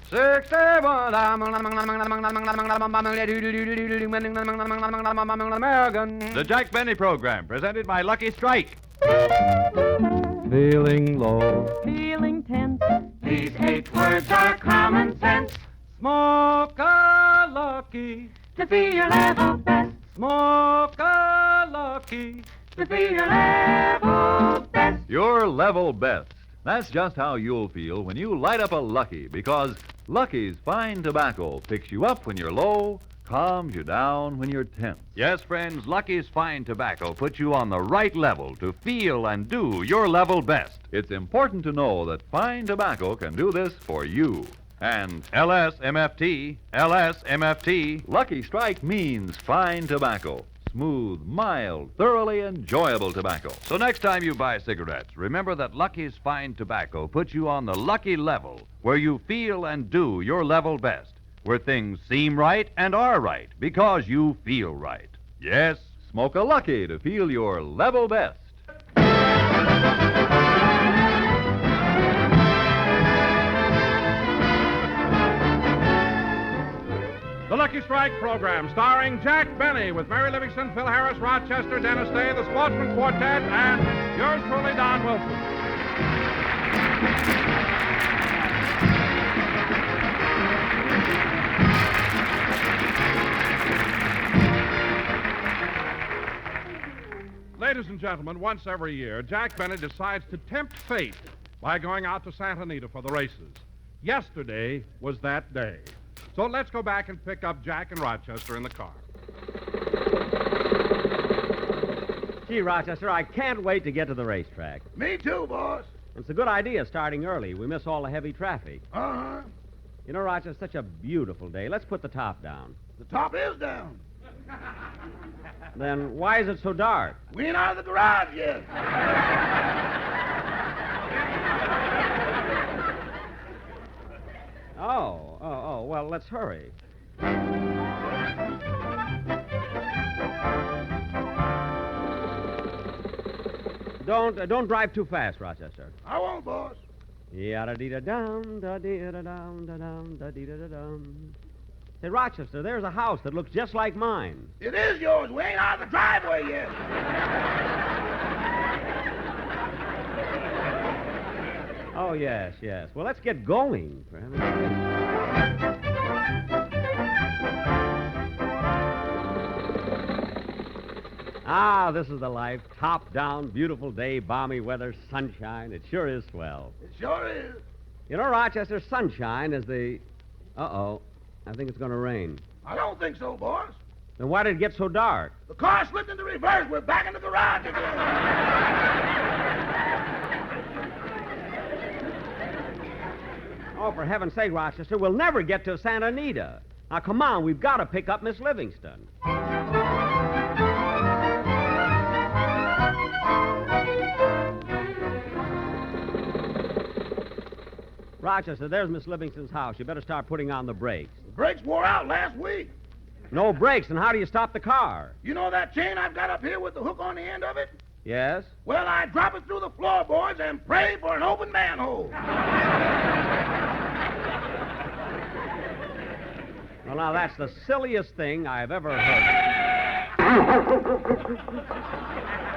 61. American. The Jack Benny Program, presented by Lucky Strike. Feeling low. Feeling tense. These 8 words are common sense. Smoke a lucky. To be your level best. Smoke a lucky. To be your level best. Your level best. That's just how you'll feel when you light up a Lucky, because Lucky's fine tobacco picks you up when you're low, calms you down when you're tense. Yes, friends, Lucky's fine tobacco puts you on the right level to feel and do your level best. It's important to know that fine tobacco can do this for you. And LSMFT, Lucky Strike means fine tobacco. Smooth, mild, thoroughly enjoyable tobacco. So next time you buy cigarettes, remember that Lucky's fine tobacco puts you on the lucky level where you feel and do your level best, where things seem right and are right because you feel right. Yes, smoke a Lucky to feel your level best. The Lucky Strike program, starring Jack Benny with Mary Livingston, Phil Harris, Rochester, Dennis Day, the Sportsman Quartet, and yours truly, Don Wilson. Ladies and gentlemen, once every year, Jack Benny decides to tempt fate by going out to Santa Anita for the races. Yesterday was that day. So let's go back and pick up Jack and Rochester in the car. Gee, Rochester, I can't wait to get to the racetrack. Me too, boss. It's a good idea starting early. We miss all the heavy traffic. Uh-huh. You know, Rochester, it's such a beautiful day. Let's put the top down. The top is down. Then why is it so dark? We ain't out of the garage yet. Oh, well, let's hurry. Don't drive too fast, Rochester. I won't, boss. Yada-dee-da-dum, da-dee-da-dum, da-dum, da-dee-da-da-dum. Say, Rochester, there's a house that looks just like mine. It is yours. We ain't out of the driveway yet. Oh, yes. Well, let's get going. For heaven's sake. Ah, this is the life. Top down, beautiful day, balmy weather, sunshine. It sure is swell. It sure is. You know, Rochester, sunshine is the... Uh-oh. I think it's going to rain. I don't think so, boss. Then why did it get so dark? The car slipped into reverse. We're back in the garage again. Oh, for heaven's sake, Rochester, we'll never get to Santa Anita. Now, come on, we've got to pick up Miss Livingston. Rochester, there's Miss Livingston's house. You better start putting on the brakes. The brakes wore out last week. No brakes, and how do you stop the car? You know that chain I've got up here with the hook on the end of it? Yes? Well, I drop it through the floorboards and pray for an open manhole. Well, now, that's the silliest thing I've ever heard.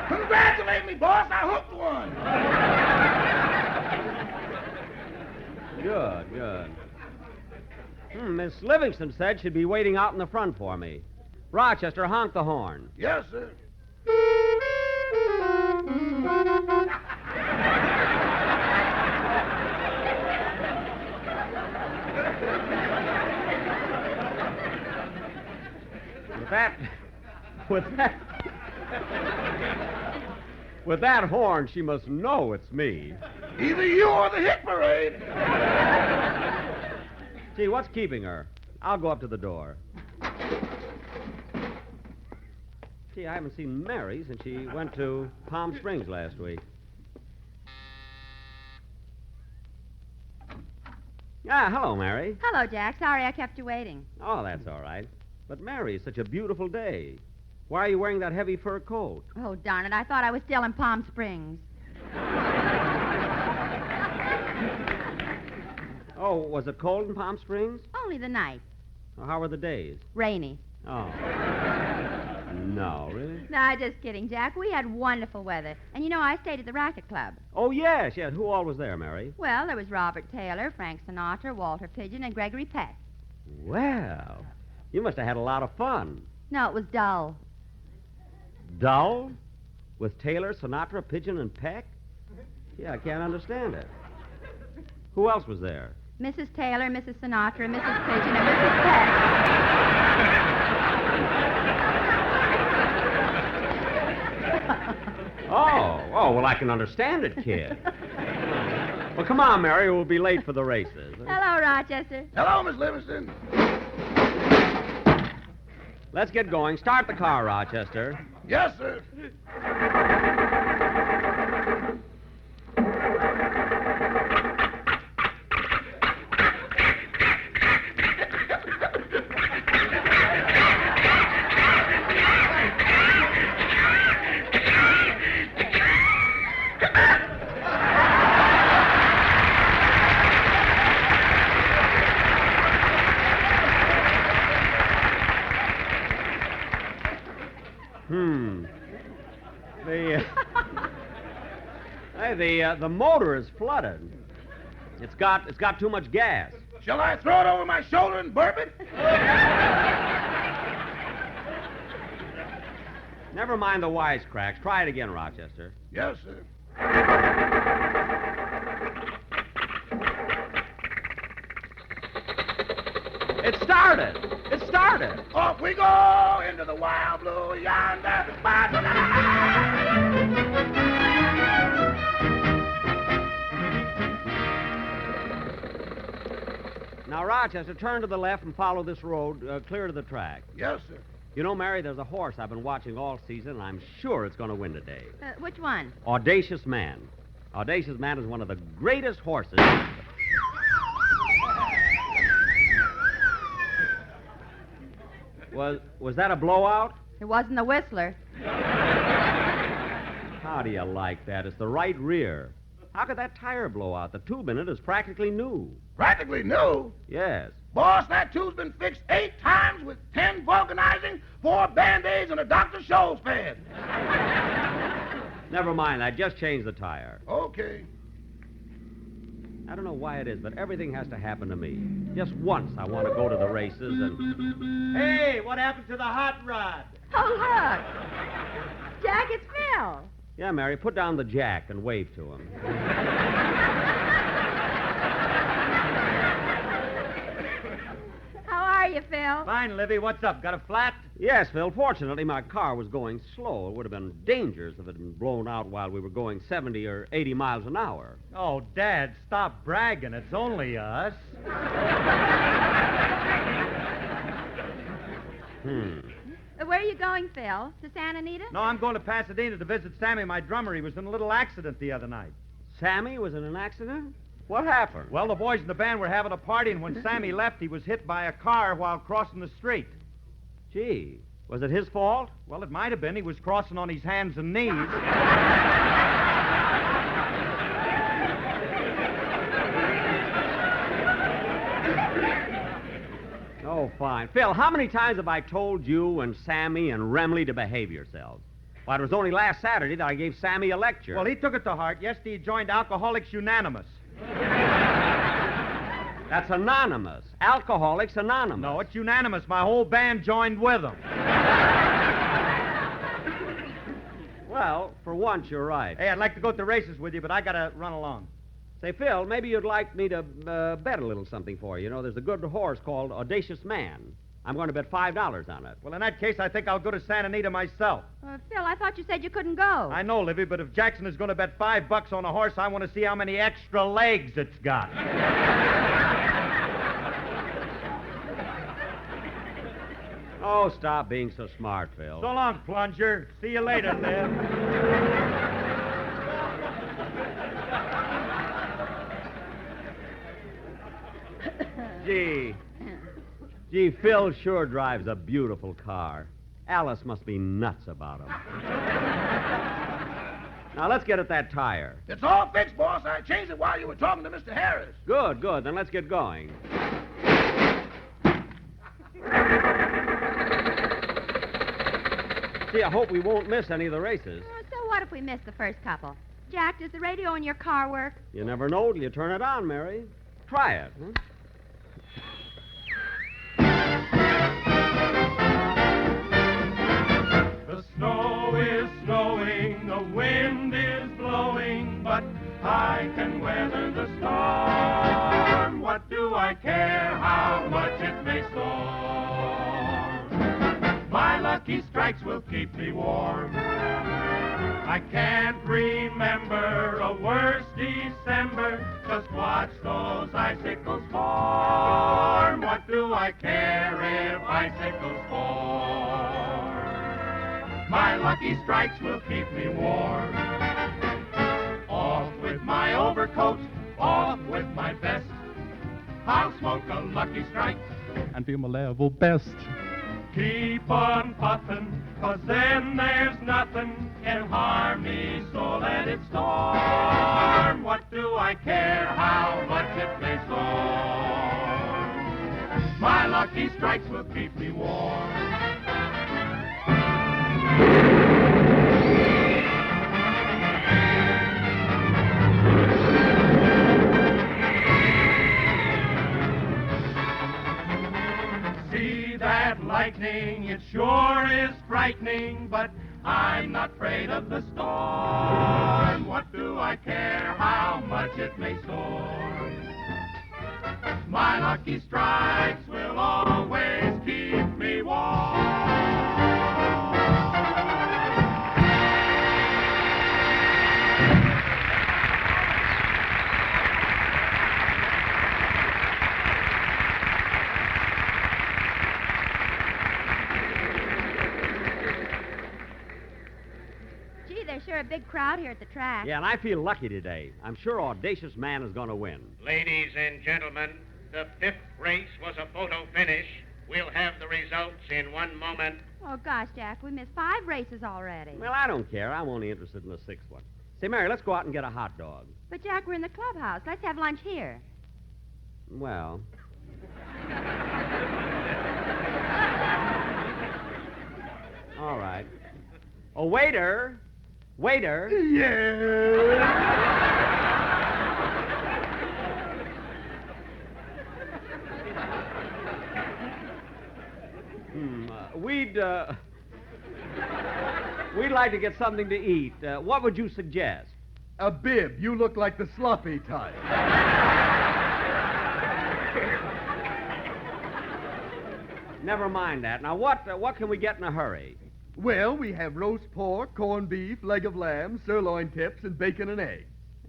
Congratulate me, boss. I hooked one. Good. Miss Livingston said she'd be waiting out in the front for me. Rochester, honk the horn. Yes, sir. With that horn, she must know it's me. Either you or the hit parade. Gee, what's keeping her? I'll go up to the door. Gee, I haven't seen Mary since she went to Palm Springs last week. Ah, hello, Mary. Hello, Jack. Sorry I kept you waiting. Oh, that's all right. But, Mary, it's such a beautiful day. Why are you wearing that heavy fur coat? Oh, darn it. I thought I was still in Palm Springs. Oh, was it cold in Palm Springs? Only the night. Or how were the days? Rainy. Oh. No, really? No, just kidding, Jack. We had wonderful weather. And you know, I stayed at the Racket Club. Oh, yes. Who all was there, Mary? Well, there was Robert Taylor, Frank Sinatra, Walter Pigeon, and Gregory Peck. Well, you must have had a lot of fun. No, it was dull. Dull? With Taylor, Sinatra, Pigeon, and Peck? Yeah, I can't understand it. Who else was there? Mrs. Taylor, Mrs. Sinatra, Mrs. Pigeon, and Mrs. Peck. Oh, well, I can understand it, kid. Well, come on, Mary. We'll be late for the races. Hello, Rochester. Hello, Miss Livingston. Let's get going. Start the car, Rochester. Yes, sir. The motor is flooded. It's got too much gas. Shall I throw it over my shoulder and burp it? Never mind the wisecracks. Try it again, Rochester. Yes, sir. It started. It started. Off we go into the wild blue yonder. Now, Rochester, turn to the left and follow this road clear to the track. Yes, sir. You know, Mary, there's a horse I've been watching all season, and I'm sure it's going to win today. Which one? Audacious Man. Audacious Man is one of the greatest horses. Was that a blowout? It wasn't the Whistler. How do you like that? It's the right rear. How could that tire blow out? The tube in it is practically new. Practically new. Yes. Boss, that tube's been fixed 8 times with 10 vulcanizing, 4 Band-Aids, and a Dr. Scholl's pad. Never mind. I just changed the tire. Okay. I don't know why it is, but everything has to happen to me. Just once I want to go to the races and... Hey, what happened to the hot rod? Oh, look. Jack, it's Phil. Yeah, Mary, put down the jack and wave to him. How are you, Phil? Fine, Livy. What's up? Got a flat? Yes, Phil. Fortunately, my car was going slow. It would have been dangerous if it had been blown out while we were going 70 or 80 miles an hour. Oh, Dad, stop bragging. It's only us. Where are you going, Phil? To Santa Anita? No, I'm going to Pasadena to visit Sammy, my drummer. He was in a little accident the other night. Sammy was in an accident? What happened? Well, the boys in the band were having a party, and when Sammy left, he was hit by a car while crossing the street. Gee, was it his fault? Well, it might have been. He was crossing on his hands and knees. Oh, fine. Phil, how many times have I told you and Sammy and Remley to behave yourselves? Why, it was only last Saturday that I gave Sammy a lecture. Well, he took it to heart. Yesterday, he joined Alcoholics Unanimous. That's Anonymous. Alcoholics Anonymous. No, it's unanimous. My whole band joined with him. Well, for once, you're right. Hey, I'd like to go to the races with you, but I got to run along. Say, Phil, maybe you'd like me to bet a little something for you. You know, there's a good horse called Audacious Man. I'm going to bet $5 on it. Well, in that case, I think I'll go to Santa Anita myself. Phil, I thought you said you couldn't go. I know, Livy, but if Jackson is going to bet $5 on a horse, I want to see how many extra legs it's got. Oh, stop being so smart, Phil. So long, plunger. See you later, then. Gee, Phil sure drives a beautiful car. Alice must be nuts about him. Now, let's get at that tire. It's all fixed, boss. I changed it while you were talking to Mr. Harris. Good, good. Then let's get going. See, I hope we won't miss any of the races. Oh, so what if we miss the first couple? Jack, does the radio in your car work? You never know till you turn it on, Mary. Try it. Huh? The snow is snowing, the wind is blowing, but I can weather the storm. What do I care how much it may storm? My lucky strikes will keep me warm. I can't remember a worse December. Just watch those icicles form. What do I care if icicles form? My lucky strikes will keep me warm. Off with my overcoat, off with my vest. I'll smoke a lucky strike And feel my level best. Keep on puffin', 'cause then there's nothing can harm me, so let it storm. What do I care how much it may storm? My lucky strikes will keep me warm. See that lightning, it sure is frightening, but I'm not afraid of the storm. What do I care how much it may storm? My lucky strikes will always keep me warm. Gee, there's sure a big crowd here at the track. Yeah, and I feel lucky today. I'm sure Audacious Man is going to win. Ladies and gentlemen, the fifth race was a photo finish. We'll have the results in one moment. Oh, gosh, Jack, we missed 5 races already. Well, I don't care. I'm only interested in the 6th one. Say, Mary, let's go out and get a hot dog. But, Jack, we're in the clubhouse. Let's have lunch here. Well. All right. Oh, waiter. Waiter. We'd like to get something to eat. What would you suggest? A bib. You look like the sloppy type. Never mind that. Now, what can we get in a hurry? Well, we have roast pork, corned beef, leg of lamb, sirloin tips, and bacon and eggs.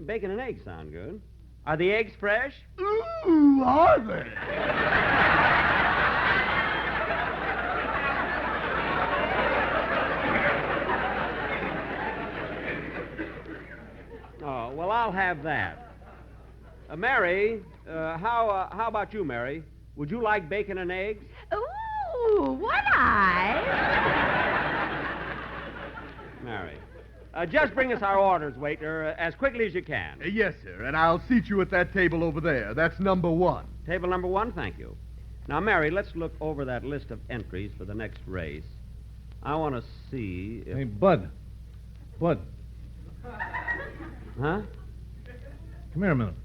Bacon and eggs sound good. Are the eggs fresh? Ooh, are they? Oh, well, I'll have that. Mary, how about you, Mary? Would you like bacon and eggs? Ooh, would I? Mary. Just bring us our orders, waiter, as quickly as you can. Yes, sir, and I'll seat you at that table over there. That's number 1. Table number 1, thank you. Now, Mary, let's look over that list of entries for the next race. I want to see if... Hey, Bud. Bud, Huh? come here a minute.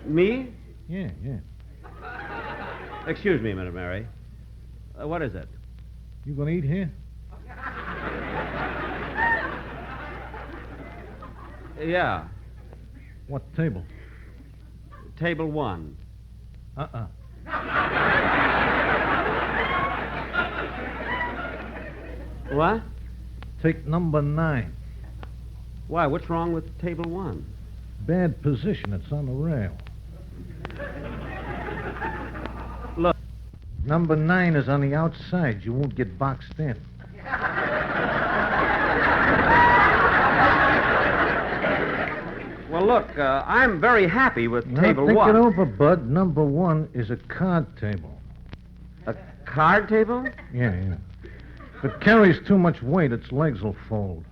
Me? Yeah. Excuse me a minute, Mary. What is it? You gonna eat here? Yeah. What table? Table 1. What? Take number 9. Why, what's wrong with table 1? Bad position. It's on the rail. Look. Number 9 is on the outside. You won't get boxed in. Well, look, I'm very happy with Now, table think 1. it over, Bud. Number 1 is a card table. A card table? Yeah. If it carries too much weight, its legs will fold.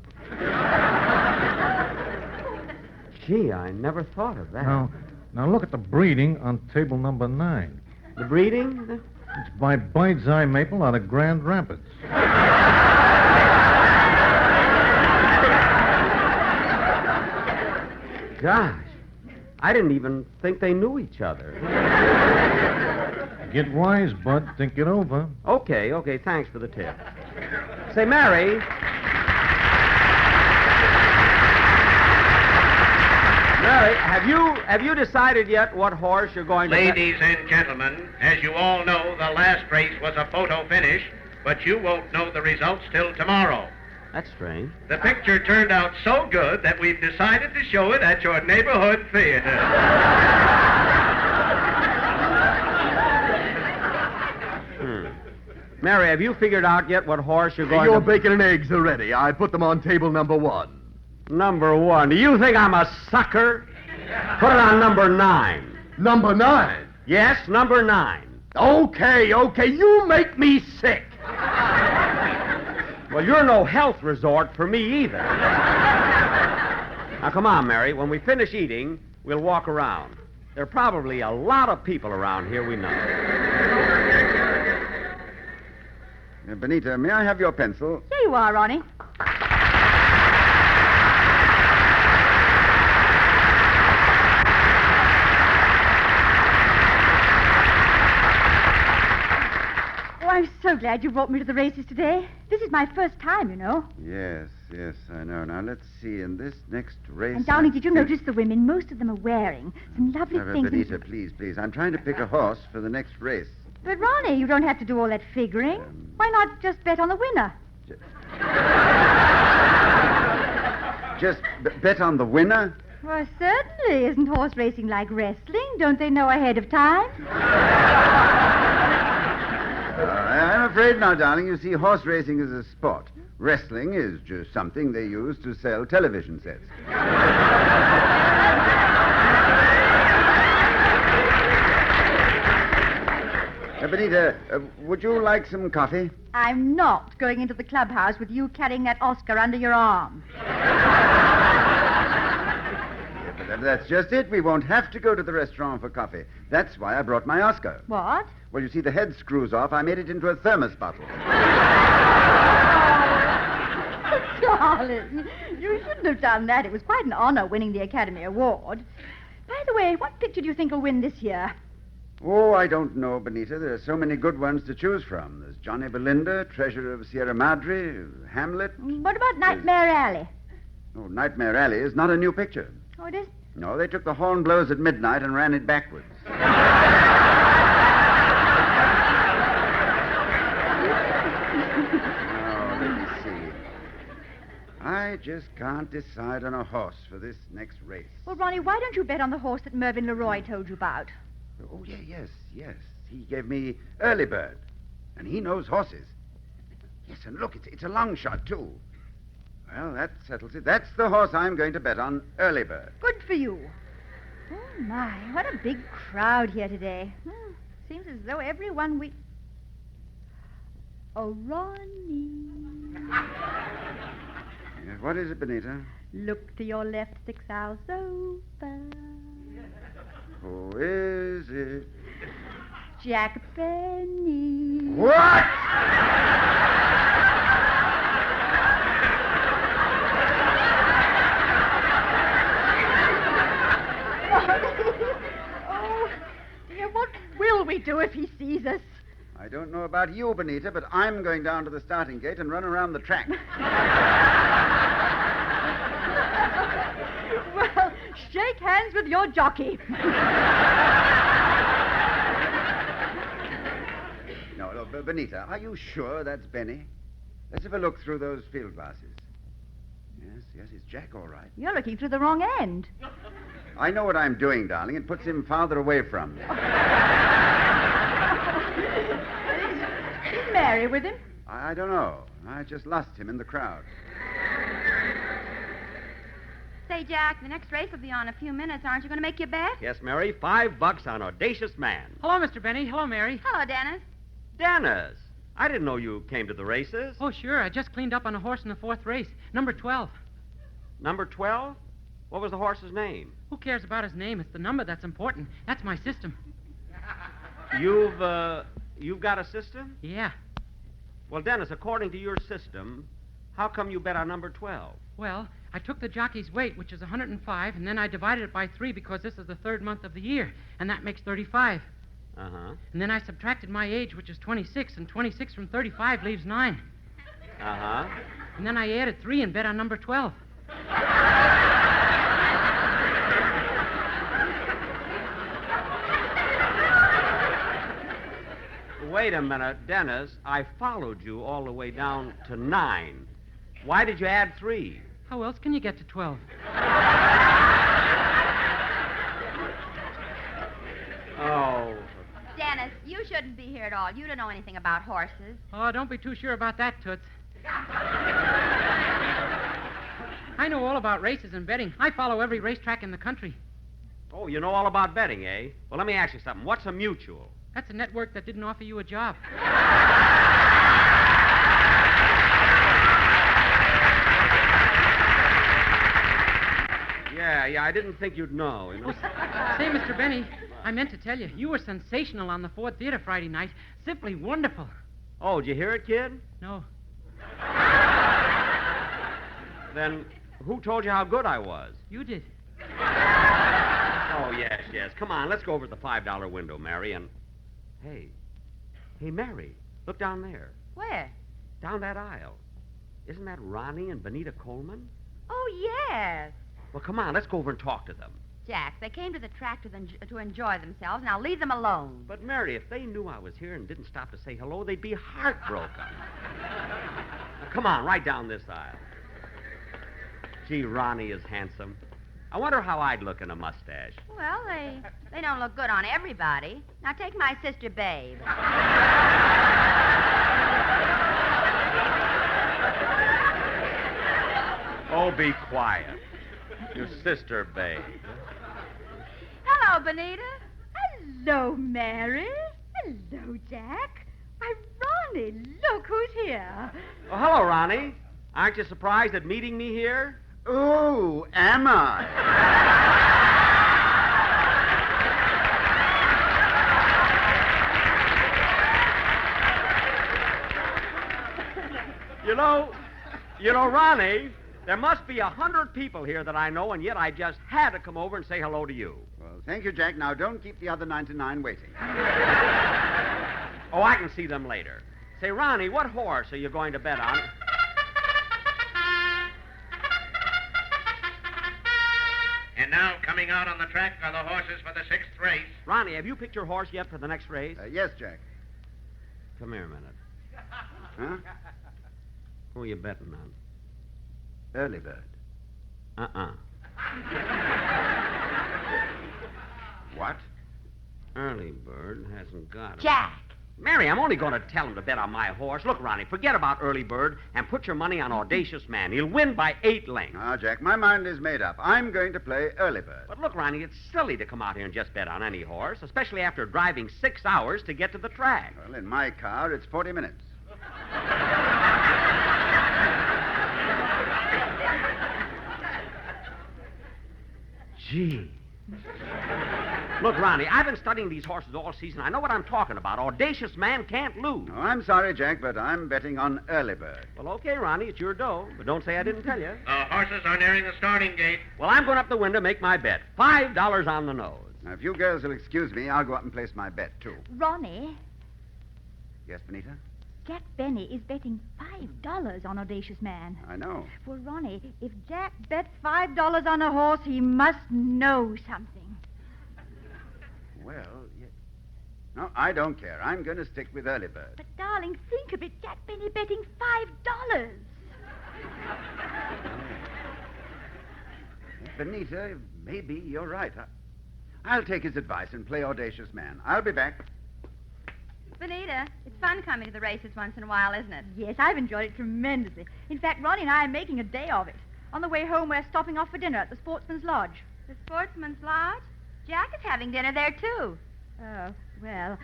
Gee, I never thought of that. Now look at the breeding on table number 9. The breeding? It's by Bird's Eye Maple out of Grand Rapids. Gosh, I didn't even think they knew each other. Get wise, Bud. Think it over. Okay, thanks for the tip. Say, Mary. Mary, have you decided yet what horse you're going to... Ladies and gentlemen, as you all know, the last race was a photo finish, but you won't know the results till tomorrow. That's strange. The picture turned out so good that we've decided to show it at your neighborhood theater. Mary, have you figured out yet what horse you're going Your to... bacon and eggs are ready. I put them on table number 1. Number 1. Do you think I'm a sucker? Put it on number 9. Number 9? Yes, number 9. Okay. You make me sick. Well, you're no health resort for me either. Now, come on, Mary. When we finish eating, we'll walk around. There are probably a lot of people around here we know. Benita, may I have your pencil? Here you are, Ronnie. Oh, I'm so glad you brought me to the races today. This is my first time, you know. Yes, I know. Now, let's see. In this next race... And, darling, did you notice the women? Most of them are wearing some lovely things. Benita, please. I'm trying to pick a horse for the next race. But, Ronnie, you don't have to do all that figuring. Why not just bet on the winner? Just bet on the winner? Well, certainly. Isn't horse racing like wrestling? Don't they know ahead of time? I'm afraid now, darling. You see, horse racing is a sport. Wrestling is just something they use to sell television sets. Benita, would you like some coffee? I'm not going into the clubhouse with you carrying that Oscar under your arm. But that's just it. We won't have to go to the restaurant for coffee. That's why I brought my Oscar. What? Well, you see, the head screws off. I made it into a thermos bottle. Darling, you shouldn't have done that. It was quite an honor winning the Academy Award. By the way, what picture do you think will win this year? Oh, I don't know, Benita. There are so many good ones to choose from. There's Johnny Belinda, Treasure of Sierra Madre, Hamlet. What about Nightmare Alley? Oh, Nightmare Alley is not a new picture. Oh, it is? No, they took the horn blows at midnight and ran it backwards. Now, let me see. I just can't decide on a horse for this next race. Well, Ronnie, why don't you bet on the horse that Mervyn Leroy told you about? Oh, yes. He gave me Early Bird. And he knows horses. Yes, and look, it's a long shot, too. Well, that settles it. That's the horse I'm going to bet on, Early Bird. Good for you. Oh, my, what a big crowd here today. Seems as though everyone we... Oh, Ronnie. Yes, what is it, Benita? Look to your left, 6 hours over. Who is it? Jack Benny. What? Oh, dear, what will we do if he sees us? I don't know about you, Benita, but I'm going down to the starting gate and run around the track. Well, shake hands with your jockey. No, Benita, are you sure that's Benny? Let's have a look through those field glasses. Yes, it's Jack, all right. You're looking through the wrong end. I know what I'm doing, darling. It puts him farther away from me. Is Mary with him? I don't know. I just lost him in the crowd. Say, Jack, the next race will be on in a few minutes. Aren't you going to make your bet? Yes, Mary, $5 on Audacious Man. Hello, Mr. Benny. Hello, Mary. Hello, Dennis. Dennis, I didn't know you came to the races. Oh, sure. I just cleaned up on a horse in the 4th race, number 12. Number 12? What was the horse's name? Who cares about his name? It's the number that's important. That's my system. You've got a system? Yeah. Well, Dennis, according to your system, how come you bet on number 12? Well, I took the jockey's weight, which is 105, and then I divided it by 3 because this is the 3rd month of the year, and that makes 35. Uh-huh. And then I subtracted my age, which is 26, and 26 from 35 leaves 9. Uh-huh. And then I added 3 and bet on number 12. Wait a minute, Dennis. I followed you all the way down to 9. Why did you add 3? How else can you get to 12? Oh. Dennis, you shouldn't be here at all. You don't know anything about horses. Oh, don't be too sure about that, Toots. I know all about races and betting. I follow every racetrack in the country. Oh, you know all about betting, eh? Well, let me ask you something. What's a mutual? That's a network that didn't offer you a job. Yeah, I didn't think you'd know. You know? Say, Mr. Benny, I meant to tell you, you were sensational on the Ford Theater Friday night. Simply wonderful. Oh, did you hear it, kid? No. Then who told you how good I was? You did. Oh, yes. Come on, let's go over to the $5 window, Mary, and... Hey, Mary, look down there. Where? Down that aisle. Isn't that Ronnie and Benita Coleman? Oh, yes. Well, come on, let's go over and talk to them. Jack, they came to the track to enjoy themselves. Now leave them alone. But, Mary, if they knew I was here and didn't stop to say hello, they'd be heartbroken. Now, come on, right down this aisle. Gee, Ronnie is handsome. I wonder how I'd look in a mustache. Well, they don't look good on everybody. Now take my sister, Babe. Oh, be quiet. Your sister, Babe. Hello, Benita. Hello, Mary. Hello, Jack. Why, Ronnie, look who's here. Oh, hello, Ronnie. Aren't you surprised at meeting me here? Oh, am I? You know, Ronnie, there must be 100 people here that I know, and yet I just had to come over and say hello to you. Well, thank you, Jack. Now, don't keep the other 99 waiting. Oh, I can see them later. Say, Ronnie, what horse are you going to bet on? And now, coming out on the track are the horses for the 6th race. Ronnie, have you picked your horse yet for the next race? Yes, Jack. Come here a minute. Huh? Who are you betting on? Early bird. What? Early bird hasn't got it. Jack! Mary, I'm only going to tell him to bet on my horse. Look, Ronnie, forget about Early Bird and put your money on Audacious Man. He'll win by 8 lengths. Ah, Jack, my mind is made up. I'm going to play Early Bird. But look, Ronnie, it's silly to come out here and just bet on any horse, especially after driving 6 hours to get to the track. Well, in my car, it's 40 minutes. Gee. Look, Ronnie, I've been studying these horses all season. I know what I'm talking about. Audacious Man can't lose. Oh, I'm sorry, Jack, but I'm betting on Early Bird. Well, okay, Ronnie, it's your dough. But don't say I didn't tell you. The horses are nearing the starting gate. Well, I'm going up the window to make my bet. $5 on the nose. Now, if you girls will excuse me, I'll go up and place my bet, too. Ronnie, Yes, Benita? Jack Benny is betting $5 on Audacious Man. I know. Well, Ronnie, if Jack bets $5 on a horse, he must know something. Well, no, I don't care. I'm going to stick with Early Bird. But, darling, think of it. Jack Benny betting $5. Benita, maybe you're right. I'll take his advice and play Audacious Man. I'll be back. Benita, it's fun coming to the races once in a while, isn't it? Yes, I've enjoyed it tremendously. In fact, Ronnie and I are making a day of it. On the way home, we're stopping off for dinner at the Sportsman's Lodge. The Sportsman's Lodge? Jack is having dinner there, too. Oh, Well,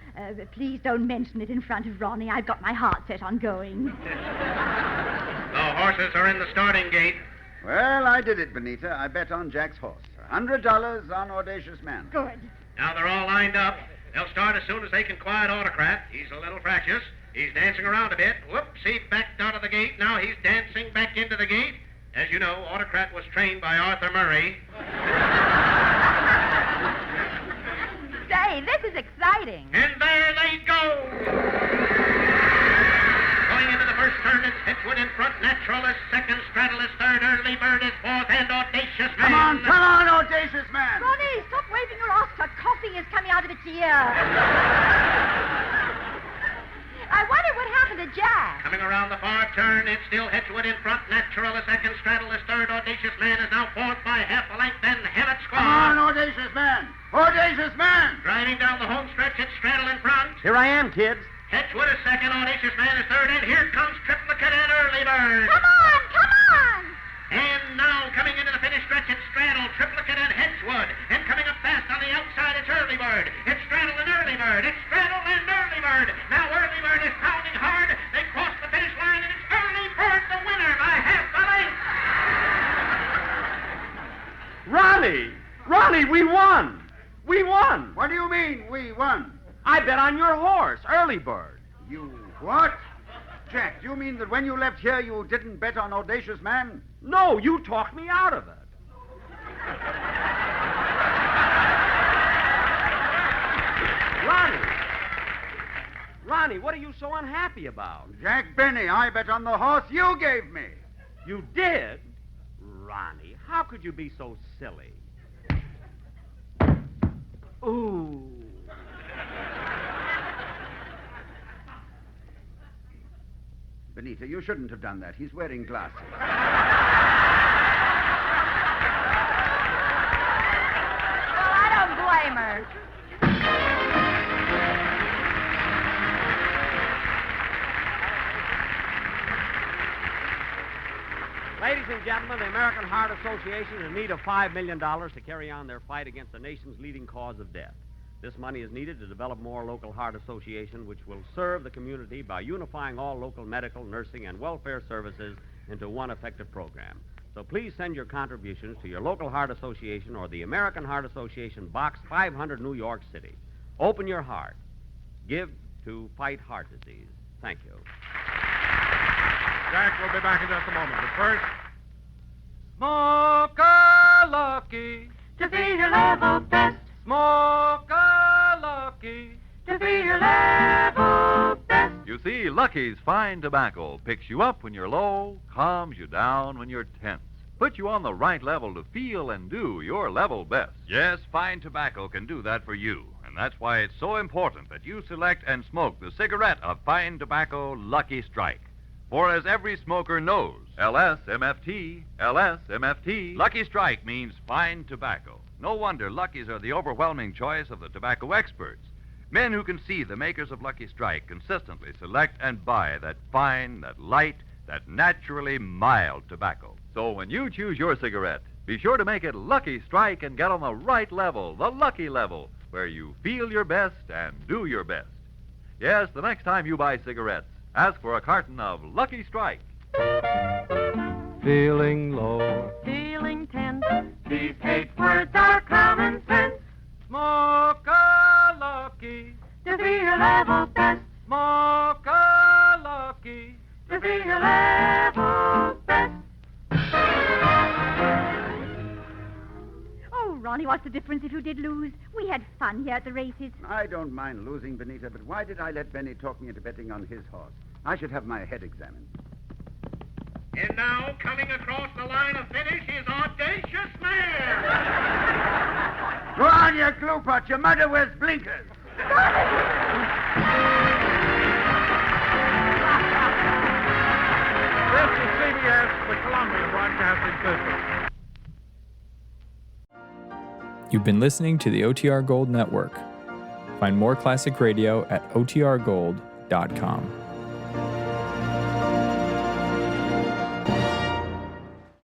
please don't mention it in front of Ronnie. I've got my heart set on going. The horses are in the starting gate. Well, I did it, Benita. I bet on Jack's horse. $100 on Audacious Man. Good. Now they're all lined up. They'll start as soon as they can quiet Autocrat. He's a little fractious. He's dancing around a bit. Whoops, he backed out of the gate. Now he's dancing back into the gate. As you know, Autocrat was trained by Arthur Murray. Say, this is exciting. And there they go! Going into the first turn, it's Hedgewood in front. Natural is second. Straddle is third. Early Bird is fourth. And Audacious Man. Come on, Audacious Man! Ronnie, stop waving your Oscar. Coffee is coming out of its ear. I wonder what happened to Jack. Coming around the far turn, it's still Hedgewood in front. Natural is second. Straddle is third. Audacious Man is now fourth by half a length. Then Hemet Squad. Come on, Audacious Man! Audacious Man! Driving down the home stretch, it's Straddle in front. Here I am, kids. Hedgewood is second. Audacious Man is third. And here comes Triplicate and Early Bird. Come on, come on! And now coming into the finish stretch, it's Straddle, Triplicate, and Hedgewood. And coming up fast on the outside, it's Early Bird. It's Straddle and Early Bird. It's Straddle and Early Bird. Now Early Bird is pounding hard. They cross the finish line, and it's Early Bird the winner by half a length. Ronnie, we won. We won. What do you mean, we won? I bet on your horse, Early Bird. You what? Jack, do you mean that when you left here you didn't bet on Audacious Man? No, you talked me out of it. Ronnie, what are you so unhappy about? Jack Benny, I bet on the horse you gave me. You did? Ronnie, how could you be so silly? Ooh. Benita, you shouldn't have done that. He's wearing glasses. Well, I don't blame her. Ladies and gentlemen, the American Heart Association is in need of $5 million to carry on their fight against the nation's leading cause of death. This money is needed to develop more local heart associations which will serve the community by unifying all local medical, nursing, and welfare services into one effective program. So please send your contributions to your local heart association or the American Heart Association, Box 500, New York City. Open your heart. Give to fight heart disease. Thank you. Jack will be back in just a moment. But first, Smoke a lucky To be your level best. Smoke a lucky To be your level best. You see, Lucky's fine tobacco picks you up when you're low, calms you down when you're tense, puts you on the right level to feel and do your level best. Yes, fine tobacco can do that for you. And that's why it's so important that you select and smoke the cigarette of fine tobacco Lucky Strike. For as every smoker knows, LSMFT, LSMFT. Lucky Strike means fine tobacco. No wonder Lucky's are the overwhelming choice of the tobacco experts. Men who can see the makers of Lucky Strike consistently select and buy that fine, that light, that naturally mild tobacco. So when you choose your cigarette, be sure to make it Lucky Strike and get on the right level, the lucky level, where you feel your best and do your best. Yes, the next time you buy cigarettes, ask for a carton of Lucky Strike. Feeling low, Feeling tense. These 8 words are common sense. smoke a lucky, To be your level best. smoke a lucky. To be your level best. Oh, Ronnie, what's the difference if you did lose? We had fun here at the races. I don't mind losing, Benita, but why did I let Benny talk me into betting on his horse? I should have my head examined. And now, coming across the line of finish is Audacious Man. Go on, you gloopot. Your mother wears blinkers. this is CBS, the Columbia Broadcasting System. You've been listening to the OTR Gold Network. Find more classic radio at otrgold.com.